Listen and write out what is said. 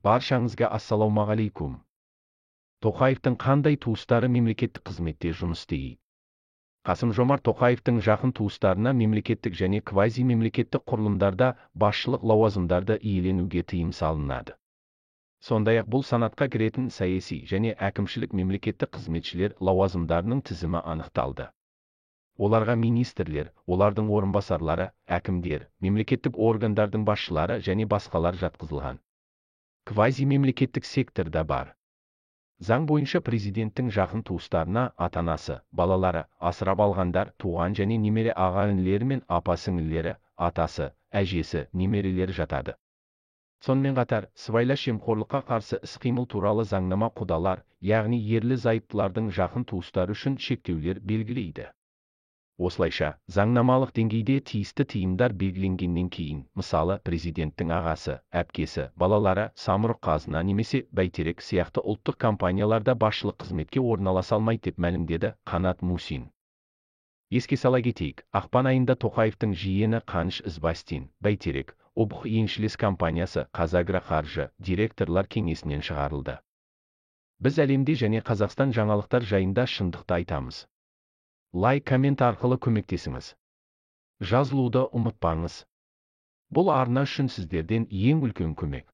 Баршаңызға ассалаумағалейкум. Тоқаевтың қандай туыстары мемлекеттік қызметте жұмыс істейді? Қасым-Жомарт Тоқаевтың жақын туыстарына мемлекеттік және квази-мемлекеттік құрылымдарда басшылық лауазымдарды иеленуге тыйым салынады. Сондай-ақ бұл санатқа кіретін саяси және әкімшілік мемлекеттік қызметшілер лауазымдарының тізімі анықталды. Оларға министрлер, олардың орынбасарлары, әкімдер, мемлекеттік органдардың басшылары және басқалар жатқызылған. Квази-мемлекеттік секторда бар. Заң бойынша президенттің жақын туыстарына ата-анасы, балалары, асырап алғандар, туған және немере аға-інілері мен апа-сіңлілері, атасы, әжесі, немерелері жатады. Сонымен қатар, сыбайлас жемқорлыққа қарсы іс-қимыл туралы заңнама құдалар, яғни ерлі-зайыптылардың жақын туыстары үшін шектеулер белгілейді. Осылайша, заңнамалық деңгейде тиісті тыйымдар белгіленгеннен кейін, мысалы, президенттің ағасы, әпкесі, балалары, самұрық-қазына немесе бәйтерек сияқты ұлттық компанияларда басшылық қызметке орналаса алмайды деп мәлімдеді Қанат Мусин. Еске сала кетейік, ақпан айында Тоқаевтың жиені Қаныш Ізбастин, бәйтерек, ұбх еншілес компаниясы Қазагроқаржы директорлар кеңесінен шығарылды. Біз әлемде және Қазақстан жаңалықтар жайында шындықты айтамыз. Лайк, коммент арқылы көмектесіңіз. Жазылуды ұмытпаңыз. Бұл арна үшін сіздерден ең үлкен көмек.